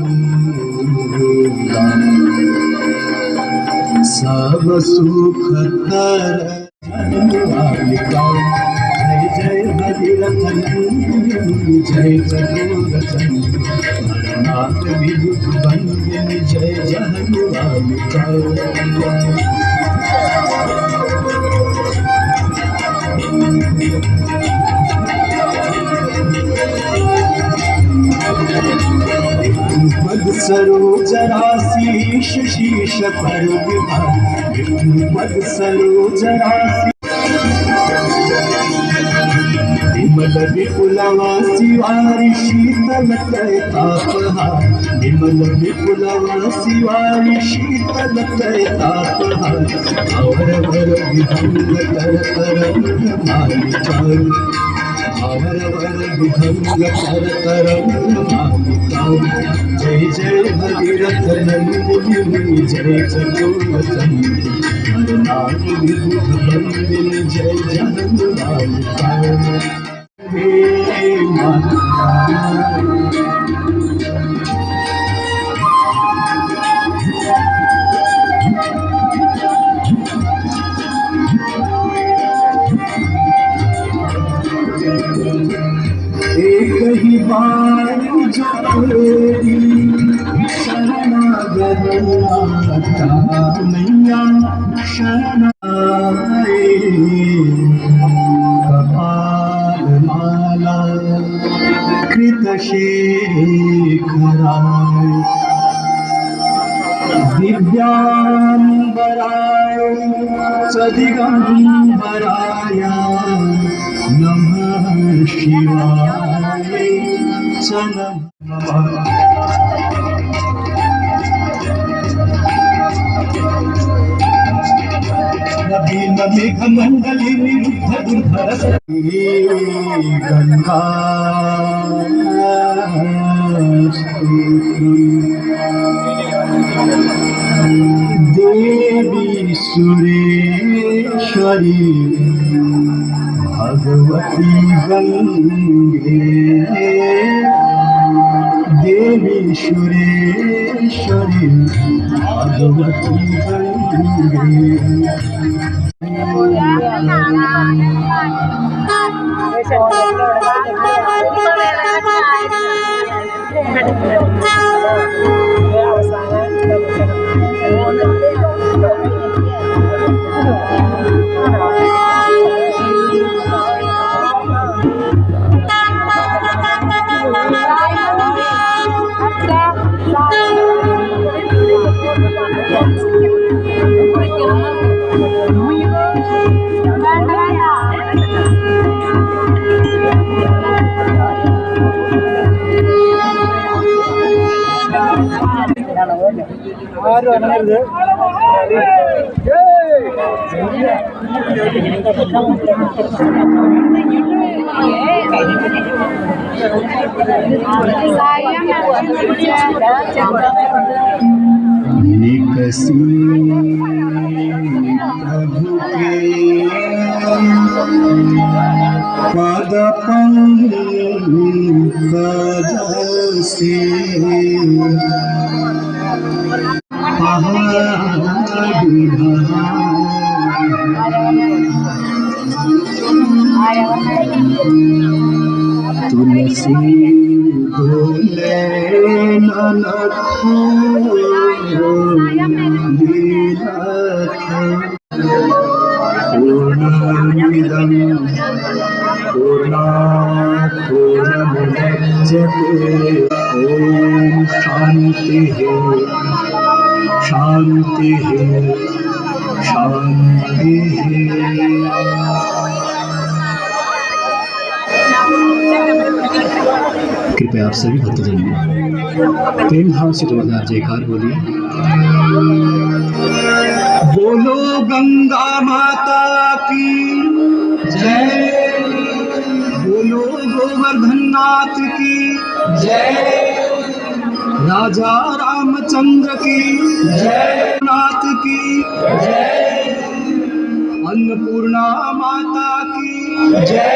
सब सुख कर जय जय भगीरथ जय जगोरथन नाथ विभुत बंदन जय जहनुमान पद सरोज राशि शीश पर विभाग पद सरोज राशि विमल विपुलवासी वारी शीतल तापहार विमल विपुलवासी वारी शीतल तापहार और वर विभंग कर तरंग मालिकार और वर विभंग कर तरंग मालिकार जय जय भगीरथ नंदिनी जय जगोरथन नाथ विभुत बंदन जय जहनुमान हे माता जो तेरी शरणागत आता मैया शरणाए कपाल माला कृतशेखराय दिव्यांबराय च दिगंबराय नमः शिवाय च नमः नवीन मेघ मंडली निरुद्ध दुर्धर गंगा देवी सुरेश्वरी भगवती गंगे देवी सुरेश्वरी भगवती गंगे निकसी प्रभु के पद पंकज से तुलसी बोले नानक पूर्णमिदं पूर्णात् पूर्णमुदच्यते ओम शांति शांति शांति। कृपया आप सभी भक्तजन प्रेम भाव से 2000 जयकार बोलिए। बोलो गंगा माता की जय, बोलो गोवर्धन नाथ की जय, राजा रामचंद्र की जय, नाथ की जय, अन्नपूर्णा माता की जय,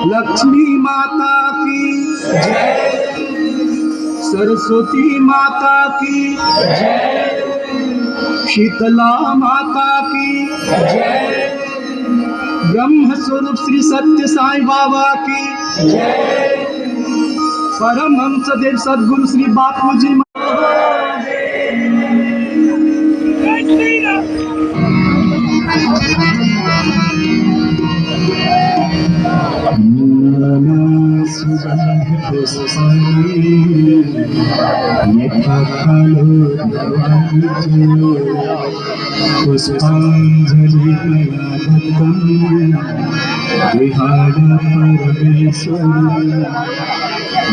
लक्ष्मी माता की जय, सरस्वती माता की जय, शीतला माता की जय, ब्रह्म स्वरूप श्री सत्य साई बाबा की जय, परमहंस देव सद्गुरु श्री बापू जी पुष्पांजलि विहार परमेश्वरी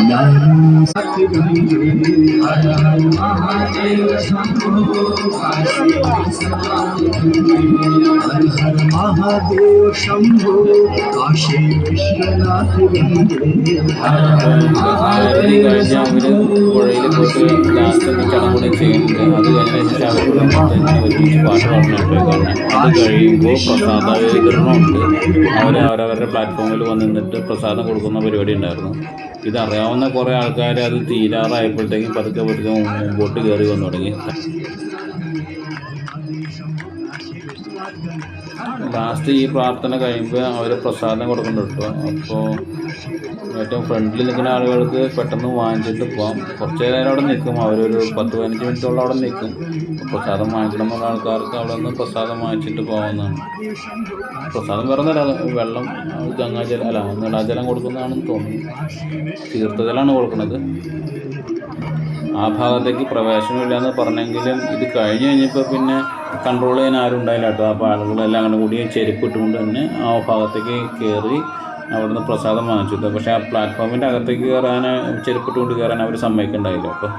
नाना सत्य गंगे हर हर महादेव शंभो हर हर महादेव शंभो काशी विश्वनाथ गंगे हर हर महादेव शंभो। പുഴയിൽ പോയിട്ട് ലാസ്റ്റ് ചടങ്ങുകൂടെ ചെയ്യുന്നുണ്ട്. അത് കഴിഞ്ഞ ശേഷം ഒരുമിച്ച് പാട്ട് പാടുന്നുണ്ട്. അത് കഴിയുമ്പോൾ പ്രസാദ വിതരണമുണ്ട്. അവരവരുടെ പ്ലാറ്റ്ഫോമിൽ വന്ന് നിന്നിട്ട് പ്രസാദം കൊടുക്കുന്ന പരിപാടി ഉണ്ടായിരുന്നു. ഇതറിയാവുന്ന കുറേ ആൾക്കാർ അത് തീരാറായപ്പോഴത്തേക്കും പതുക്കെ മുമ്പോട്ട് കയറി വന്നു തുടങ്ങി. ലാസ്റ്റ് ഈ പ്രാർത്ഥന കഴിയുമ്പോൾ അവർ പ്രസാദം കൊടുക്കുന്നുണ്ട് കേട്ടോ. അപ്പോൾ ഏറ്റവും ഫ്രണ്ടിൽ നിൽക്കുന്ന ആളുകൾക്ക് പെട്ടെന്ന് വാങ്ങിച്ചിട്ട് പോകാം. കുറച്ച് നേരം അവിടെ നിൽക്കും, അവരൊരു 10-15 മിനിറ്റോളം അവിടെ നിൽക്കും. പ്രസാദം വാങ്ങിക്കണം എന്നുള്ള ആൾക്കാർക്ക് അവിടെ നിന്ന് പ്രസാദം വാങ്ങിച്ചിട്ട് പോകാവുന്നതാണ്. പ്രസാദം പറഞ്ഞാൽ വെള്ളം ഗംഗാജലം അല്ല നീളാജലം കൊടുക്കുന്നതാണെന്ന് തോന്നുന്നു. തീർത്ഥജലമാണ് കൊടുക്കുന്നത്. ആ ഭാഗത്തേക്ക് പ്രവേശനമില്ല എന്ന് പറഞ്ഞെങ്കിലും ഇത് കഴിഞ്ഞ് കഴിഞ്ഞപ്പോൾ പിന്നെ കൺട്രോൾ ചെയ്യാൻ ആരും ഉണ്ടായില്ല കേട്ടോ. അപ്പോൾ ആളുകളെല്ലാം അങ്ങനെ കൂടി ചെരുപ്പ് ഇട്ടുകൊണ്ട് തന്നെ ആ ഭാഗത്തേക്ക് കയറി അവിടുന്ന് പ്രസാദം വാങ്ങിച്ചിട്ടു. പക്ഷേ ആ പ്ലാറ്റ്ഫോമിൻ്റെ അകത്തേക്ക് കയറാൻ ചെരുപ്പിട്ടുകൊണ്ട് കയറാൻ അവർ സമ്മതിക്കുന്നുണ്ടായില്ല കേട്ടോ.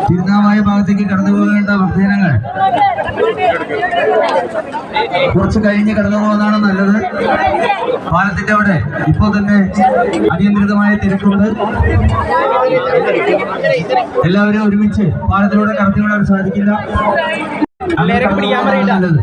തിരുനാവായ ഭാഗത്തേക്ക് കടന്നു പോകേണ്ട ഭക്തജനങ്ങൾ കുറച്ച് കഴിഞ്ഞ് കടന്നു പോകുന്നതാണ് നല്ലത്. പാലത്തിന്റെ അവിടെ ഇപ്പോൾ തന്നെ അനിയന്ത്രിതമായ തിരക്കുണ്ട്. എല്ലാവരും ഒരുമിച്ച് പാലത്തിലൂടെ കടത്തിവിടാൻ സാധിക്കില്ല. നല്ലത്.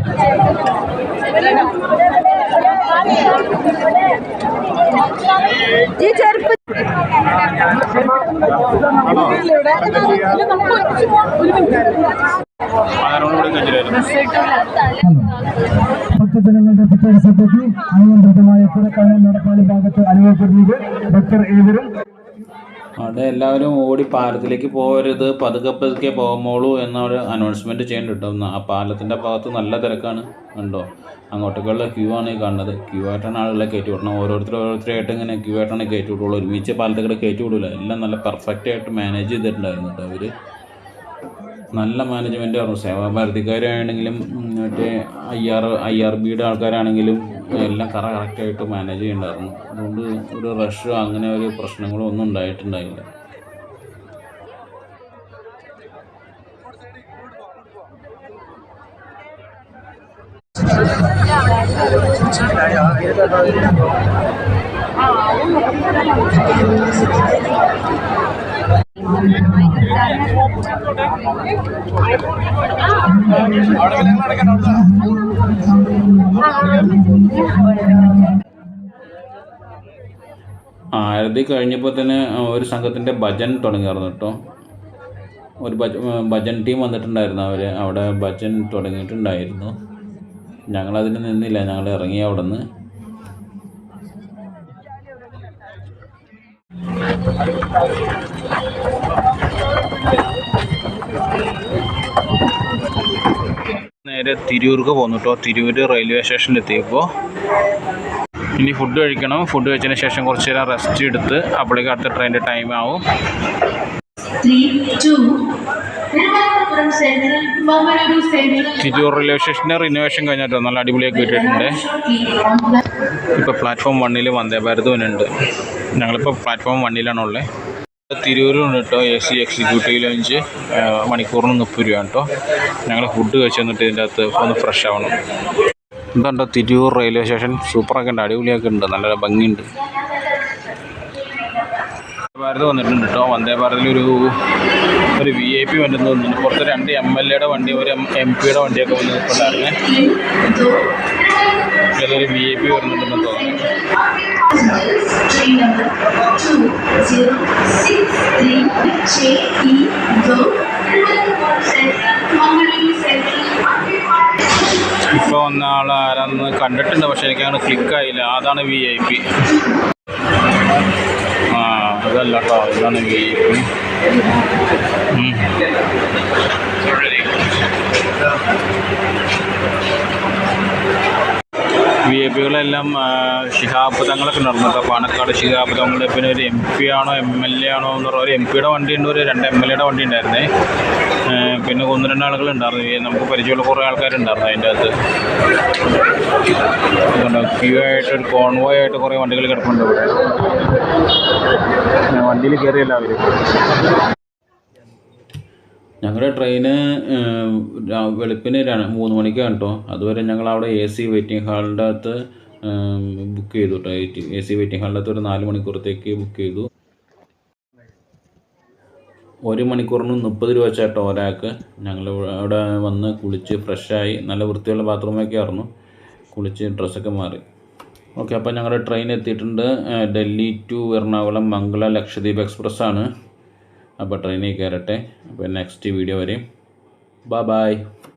ഭക്തജനങ്ങളുടെ പ്രത്യേകതയ്ക്ക് അനിയന്ത്രിതമായ തിരക്കാണ് നടപ്പാളി ഭാഗത്ത് അനുഭവപ്പെടുന്നത്. ഭക്തർ ഏവരും അവിടെ എല്ലാവരും ഓടി പാലത്തിലേക്ക് പോകരുത്, പതുക്കെ പതുക്കെ പോകുമ്പോളൂ എന്നൊരു അനൗൺസ്മെൻറ്റ് ചെയ്യുന്നുണ്ട് കേട്ടോ. ആ പാലത്തിൻ്റെ ഭാഗത്ത് നല്ല തിരക്കാണ് കണ്ടോ. അങ്ങോട്ടേക്കുള്ള ക്യൂ ആണ് ഈ കാണുന്നത്. ക്യൂ ആയിട്ടാണ് ആളുകളെ കയറ്റി വിടണം. ഓരോരുത്തരായിട്ട് ഇങ്ങനെ ക്യൂ ആയിട്ടാണ് കയറ്റി വിടുള്ളൂ. ഒരുമിച്ച് പാലത്തേക്കൂടെ കയറ്റി വിടില്ല. എല്ലാം നല്ല പെർഫെക്റ്റ് ആയിട്ട് മാനേജ് ചെയ്തിട്ടുണ്ടായിരുന്നു കേട്ടോ അവർ. നല്ല മാനേജ്മെൻ്റ് ആയിരുന്നു. സേവാഭാരതിക്കാരാണെങ്കിലും മറ്റേ IRBയുടെ ആൾക്കാരാണെങ്കിലും എല്ലാം കറക്റ്റായിട്ട് മാനേജ് ചെയ്യുന്നുണ്ടായിരുന്നു. അതുകൊണ്ട് ഒരു റഷ് അങ്ങനെ ഒരു പ്രശ്നങ്ങളോ ഒന്നും ഉണ്ടായിട്ടുണ്ടായില്ല. ആരതി കഴിഞ്ഞപ്പോൾ തന്നെ ഒരു സംഘത്തിൻ്റെ ഭജൻ തുടങ്ങിയായിരുന്നു കേട്ടോ. ഒരു ഭജൻ ടീം വന്നിട്ടുണ്ടായിരുന്നു. അവർ അവിടെ ഭജൻ തുടങ്ങിയിട്ടുണ്ടായിരുന്നു. ഞങ്ങളതിന് നിന്നില്ല, ഞങ്ങൾ ഇറങ്ങി അവിടെ നിന്ന്. നേരെ തിരൂർക്ക് പോന്നു കേട്ടോ. തിരൂർ റെയിൽവേ സ്റ്റേഷനിലെത്തിയപ്പോൾ ഇനി ഫുഡ് കഴിക്കണം. ഫുഡ് കഴിച്ചതിന് ശേഷം കുറച്ച് നേരം റെസ്റ്റ് എടുത്ത് അപ്പോഴേക്ക് അടുത്ത ട്രെയിനിൻ്റെ ടൈം ആവും. തിരൂർ റെയിൽവേ സ്റ്റേഷൻ്റെ റിനോവേഷൻ കഴിഞ്ഞിട്ടോ നല്ല അടിപൊളിയാക്കി ഇട്ടിട്ടുണ്ട്. ഇപ്പോൾ പ്ലാറ്റ്ഫോം 1 വന്ദേ ഭാരത് ഉണ്ട്. ഞങ്ങളിപ്പോൾ പ്ലാറ്റ്ഫോം 1 തിരൂരുണ്ട് കേട്ടോ. AC എക്സിക്യൂട്ടീവ് ലഞ്ച് മണിക്കൂറിന് 30 രൂപ കേട്ടോ. ഞങ്ങൾ ഫുഡ് കഴിച്ച് വന്നിട്ട് ഇതിൻ്റെ അകത്ത് ഒന്ന് ഫ്രഷ് ആവണം. ഇതുണ്ടോ തിരൂർ റെയിൽവേ സ്റ്റേഷൻ. സൂപ്പറൊക്കെ ഉണ്ട്, അടിപൊളിയൊക്കെ ഉണ്ട്, നല്ല ഭംഗിയുണ്ട്. ഭാരത് വന്നിട്ടുണ്ട് കേട്ടോ. വന്ദേ ഭാരതിലൊരു VIP വന്നിട്ട് തോന്നുന്നു. പുറത്ത് 2 MLAയുടെ വണ്ടി, ഒരു MP യുടെ വണ്ടിയൊക്കെ വന്ന് നിൽപ്പുണ്ടായിരുന്നേ. ഏതൊരു VIP വരുന്നുണ്ടെന്ന് തോന്നുന്നു. ഇപ്പോൾ വന്ന ആൾ ആരാന്ന് കണ്ടിട്ടുണ്ട്, പക്ഷെ എനിക്കങ്ങനെ ക്ലിക്കായില്ല. അതാണ് VIP. അതല്ല കേട്ടോ, ഇതാണ് VIP. VIPകളെല്ലാം ശിഹാബ് തങ്ങളൊക്കെ നടന്നു കേട്ടോ. പാണക്കാട് ശിഹാബ് തങ്ങൾ. പിന്നെ ഒരു MP ആണോ MLA ആണോ എന്ന് പറഞ്ഞാൽ ഒരു MP യുടെ വണ്ടി ഉണ്ട്, ഒരു 2 MLAയുടെ വണ്ടി ഉണ്ടായിരുന്നേ. പിന്നെ 1-2 ആളുകൾ ഉണ്ടായിരുന്നു. നമുക്ക് പരിചയമുള്ള കുറേ ആൾക്കാരുണ്ടായിരുന്നു അതിൻ്റെ അകത്ത്. ക്യൂ ആയിട്ട് ഒരു കോൺവോയ് ആയിട്ട് കുറേ വണ്ടികൾ കിടപ്പുണ്ട് ഇവിടെ. വണ്ടിയിൽ കയറിയല്ല അവർ. ഞങ്ങളുടെ ട്രെയിന് വെളുപ്പിന് 3 മണിക്കാണ് കേട്ടോ. അതുവരെ ഞങ്ങൾ അവിടെ AC വെയിറ്റിംഗ് ഹാളിൻ്റെ അകത്ത് ബുക്ക് ചെയ്തു കേട്ടോ. AC വെയിറ്റിംഗ് ഹാളിൻ്റെ അകത്ത് ഒരു 4 മണിക്കൂറത്തേക്ക് ബുക്ക് ചെയ്തു. 1 മണിക്കൂറിന് 30 രൂപ വെച്ചാട്ടോ ഒരാൾക്ക്. ഞങ്ങൾ അവിടെ വന്ന് കുളിച്ച് ഫ്രഷായി, നല്ല വൃത്തിയുള്ള ബാത്റൂമൊക്കെ ആയിരുന്നു. കുളിച്ച് ഡ്രസ്സൊക്കെ മാറി. ഓക്കെ, അപ്പോൾ ഞങ്ങളുടെ ട്രെയിൻ എത്തിയിട്ടുണ്ട്. ഡൽഹി ടു എറണാകുളം മംഗള ലക്ഷദ്വീപ് എക്സ്പ്രസ് ആണ്. അപ്പോൾ ട്രെയിനിൽ കയറട്ടെ. അപ്പോൾ നെക്സ്റ്റ് വീഡിയോ വരെയും ബൈ.